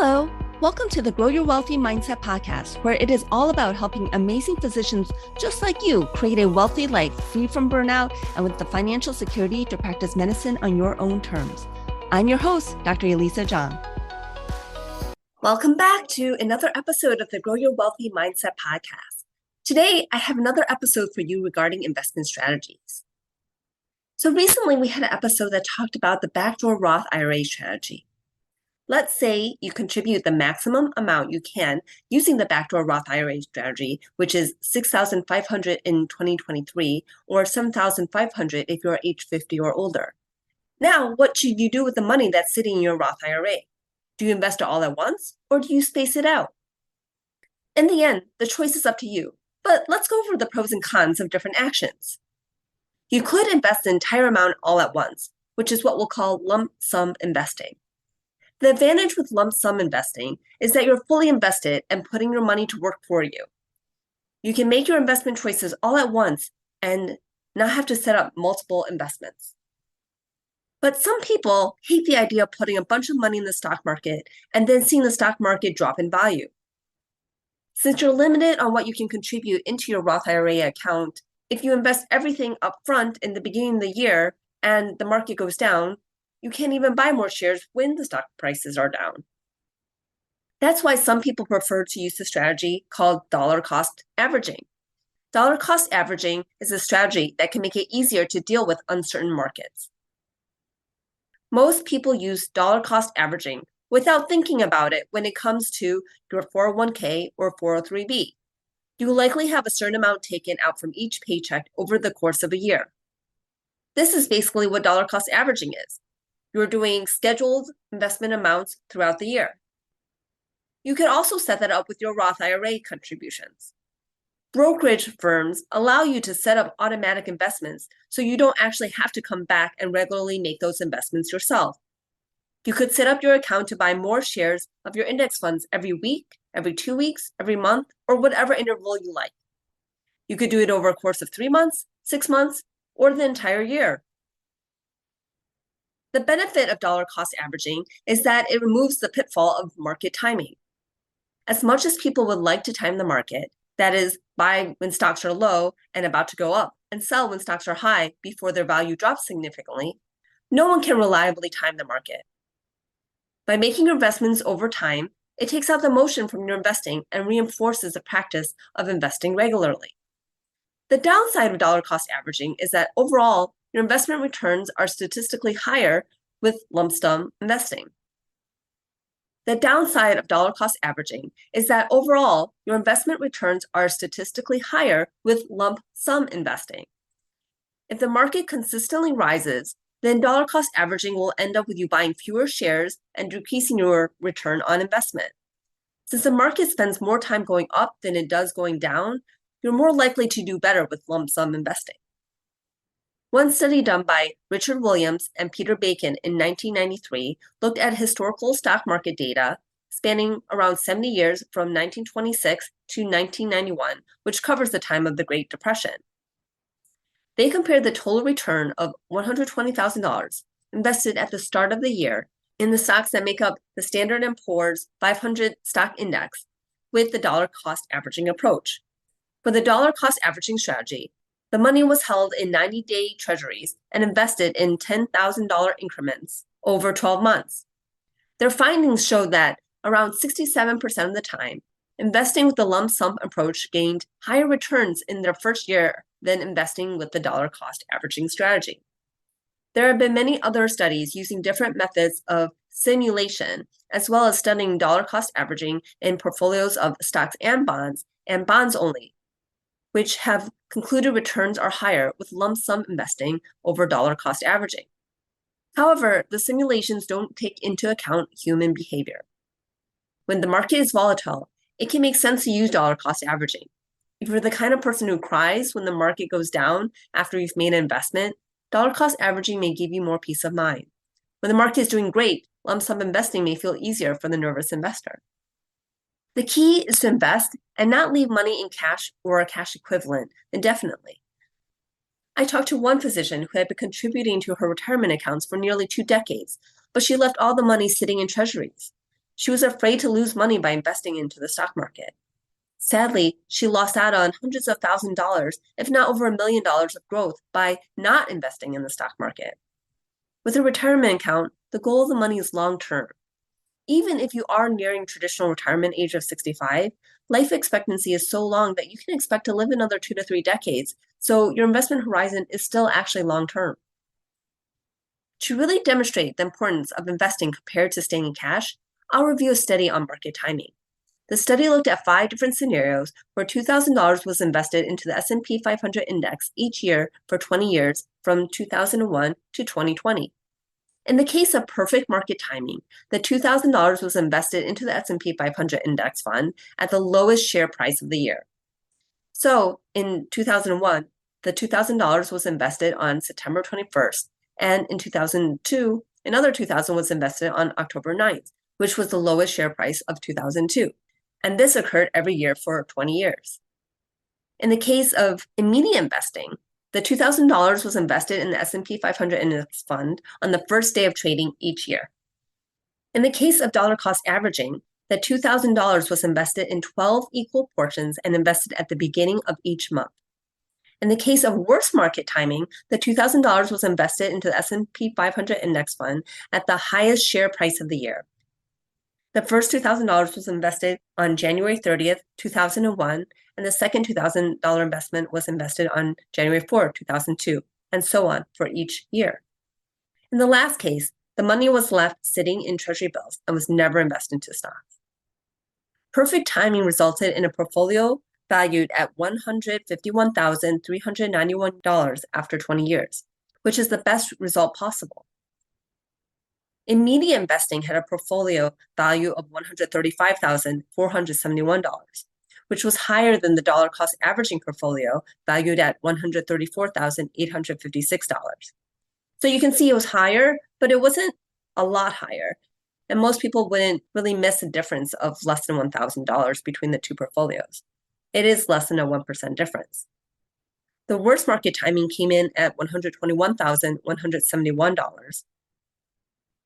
Hello, welcome to the Grow Your Wealthy Mindset podcast, where it is all about helping amazing physicians just like you create a wealthy life free from burnout and with the financial security to practice medicine on your own terms. I'm your host, Dr. Elisa Chiang. Welcome back to another episode of the Grow Your Wealthy Mindset podcast. Today, I have another episode for you regarding investment strategies. So recently, we had an episode that talked about the backdoor Roth IRA strategy. Let's say you contribute the maximum amount you can using the backdoor Roth IRA strategy, which is $6,500 in 2023 or $7,500 if you're age 50 or older. Now, what should you do with the money that's sitting in your Roth IRA? Do you invest it all at once or do you space it out? In the end, the choice is up to you, but let's go over the pros and cons of different actions. You could invest the entire amount all at once, which is what we'll call lump sum investing. The advantage with lump sum investing is that you're fully invested and putting your money to work for you. You can make your investment choices all at once and not have to set up multiple investments. But some people hate the idea of putting a bunch of money in the stock market and then seeing the stock market drop in value. Since you're limited on what you can contribute into your Roth IRA account, if you invest everything up front in the beginning of the year and the market goes down, you can't even buy more shares when the stock prices are down. That's why some people prefer to use the strategy called dollar cost averaging. Dollar cost averaging is a strategy that can make it easier to deal with uncertain markets. Most people use dollar cost averaging without thinking about it when it comes to your 401k or 403b. You will likely have a certain amount taken out from each paycheck over the course of a year. This is basically what dollar cost averaging is. You're doing scheduled investment amounts throughout the year. You can also set that up with your Roth IRA contributions. Brokerage firms allow you to set up automatic investments so you don't actually have to come back and regularly make those investments yourself. You could set up your account to buy more shares of your index funds every week, every 2 weeks, every month, or whatever interval you like. You could do it over a course of 3 months, 6 months, or the entire year. The benefit of dollar cost averaging is that it removes the pitfall of market timing. As much as people would like to time the market, that is, buy when stocks are low and about to go up, and sell when stocks are high before their value drops significantly, no one can reliably time the market. By making your investments over time, it takes out the emotion from your investing and reinforces the practice of investing regularly. The downside of dollar cost averaging is that overall, your investment returns are statistically higher with lump sum investing. The downside of dollar cost averaging is that overall, your investment returns are statistically higher with lump sum investing. If the market consistently rises, then dollar cost averaging will end up with you buying fewer shares and decreasing your return on investment. Since the market spends more time going up than it does going down, you're more likely to do better with lump sum investing. One study done by Richard Williams and Peter Bacon in 1993 looked at historical stock market data spanning around 70 years from 1926 to 1991, which covers the time of the Great Depression. They compared the total return of $120,000 invested at the start of the year in the stocks that make up the Standard & Poor's 500 stock index with the dollar cost averaging approach. For the dollar cost averaging strategy, the money was held in 90-day treasuries and invested in $10,000 increments over 12 months. Their findings showed that around 67% of the time, investing with the lump sum approach gained higher returns in their first year than investing with the dollar cost averaging strategy. There have been many other studies using different methods of simulation, as well as studying dollar cost averaging in portfolios of stocks and bonds only, which have concluded returns are higher with lump sum investing over dollar cost averaging. However, the simulations don't take into account human behavior. When the market is volatile, it can make sense to use dollar cost averaging. If you're the kind of person who cries when the market goes down after you've made an investment, dollar cost averaging may give you more peace of mind. When the market is doing great, lump sum investing may feel easier for the nervous investor. The key is to invest and not leave money in cash or a cash equivalent indefinitely. I talked to one physician who had been contributing to her retirement accounts for nearly 2 decades, but she left all the money sitting in treasuries. She was afraid to lose money by investing into the stock market. Sadly, she lost out on hundreds of thousands of dollars, if not over $1 million of growth by not investing in the stock market. With a retirement account, the goal of the money is long-term. Even if you are nearing traditional retirement age of 65, life expectancy is so long that you can expect to live another 2 to 3 decades, so your investment horizon is still actually long-term. To really demonstrate the importance of investing compared to staying in cash, I'll review a study on market timing. The study looked at 5 different scenarios where $2,000 was invested into the S&P 500 index each year for 20 years from 2001 to 2020. In the case of perfect market timing, the $2,000 was invested into the S&P 500 index fund at the lowest share price of the year. So in 2001, the $2,000 was invested on September 21st, and in 2002, another $2,000 was invested on October 9th, which was the lowest share price of 2002. And this occurred every year for 20 years. In the case of immediate investing, the $2,000 was invested in the S&P 500 index fund on the first day of trading each year. In the case of dollar cost averaging, the $2,000 was invested in 12 equal portions and invested at the beginning of each month. In the case of worst market timing, the $2,000 was invested into the S&P 500 index fund at the highest share price of the year. The first $2,000 was invested on January 30th, 2001, and the second $2,000 investment was invested on January 4th, 2002, and so on for each year. In the last case, the money was left sitting in treasury bills and was never invested into stocks. Perfect timing resulted in a portfolio valued at $151,391 after 20 years, which is the best result possible. Immediate investing had a portfolio value of $135,471, which was higher than the dollar cost averaging portfolio valued at $134,856. So you can see it was higher, but it wasn't a lot higher. And most people wouldn't really miss a difference of less than $1,000 between the two portfolios. It is less than a 1% difference. The worst market timing came in at $121,171.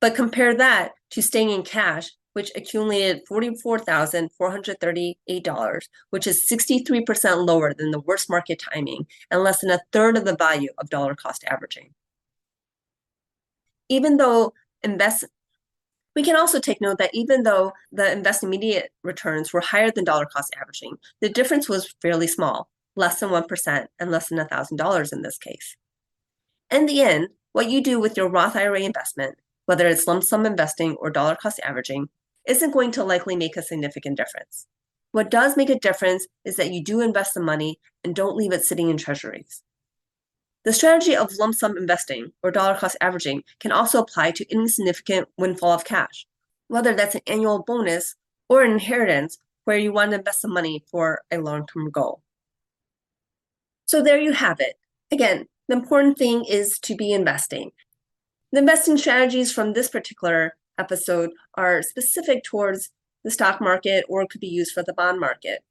But compare that to staying in cash, which accumulated $44,438, which is 63% lower than the worst market timing and less than a third of the value of dollar cost averaging. Even though we can also take note that even though the invest immediate returns were higher than dollar cost averaging, the difference was fairly small, less than 1% and less than $1,000 in this case. In the end, what you do with your Roth IRA investment, whether it's lump sum investing or dollar cost averaging, isn't going to likely make a significant difference. What does make a difference is that you do invest the money and don't leave it sitting in treasuries. The strategy of lump sum investing or dollar cost averaging can also apply to any significant windfall of cash, whether that's an annual bonus or an inheritance where you want to invest the money for a long-term goal. So there you have it. Again, the important thing is to be investing. The investing strategies from this particular episode are specific towards the stock market or could be used for the bond market.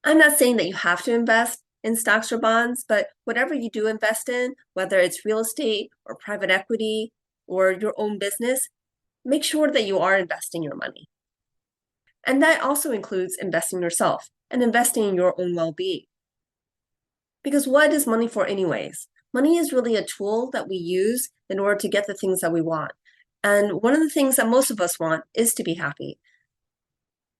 I'm not saying that you have to invest in stocks or bonds, but whatever you do invest in, whether it's real estate or private equity or your own business, make sure that you are investing your money. And that also includes investing yourself and investing in your own well-being. Because what is money for anyways? Money is really a tool that we use in order to get the things that we want. And one of the things that most of us want is to be happy.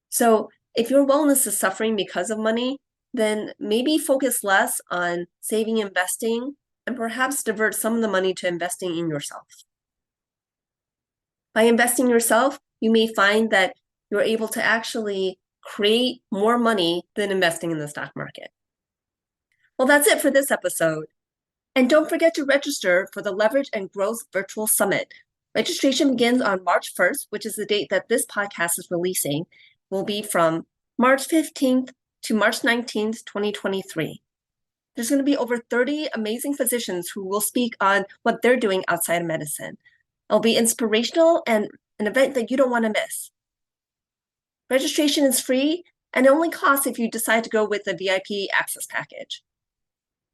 So if your wellness is suffering because of money, then maybe focus less on saving, investing, and perhaps divert some of the money to investing in yourself. By investing yourself, you may find that you're able to actually create more money than investing in the stock market. Well, that's it for this episode. And don't forget to register for the Leverage and Growth Virtual Summit. Registration begins on March 1st, which is the date that this podcast is releasing, will be from March 15th to March 19th, 2023. There's going to be over 30 amazing physicians who will speak on what they're doing outside of medicine. It'll be inspirational and an event that you don't want to miss. Registration is free and it only costs if you decide to go with the VIP access package.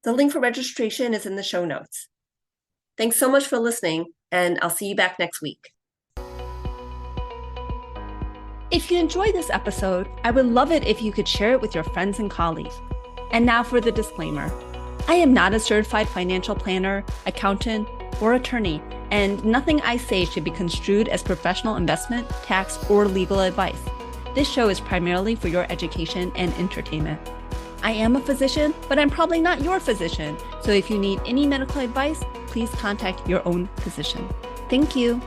The link for registration is in the show notes. Thanks so much for listening, and I'll see you back next week. If you enjoyed this episode, I would love it if you could share it with your friends and colleagues. And now for the disclaimer. I am not a certified financial planner, accountant, or attorney, and nothing I say should be construed as professional investment, tax, or legal advice. This show is primarily for your education and entertainment. I am a physician, but I'm probably not your physician. So if you need any medical advice, please contact your own physician. Thank you.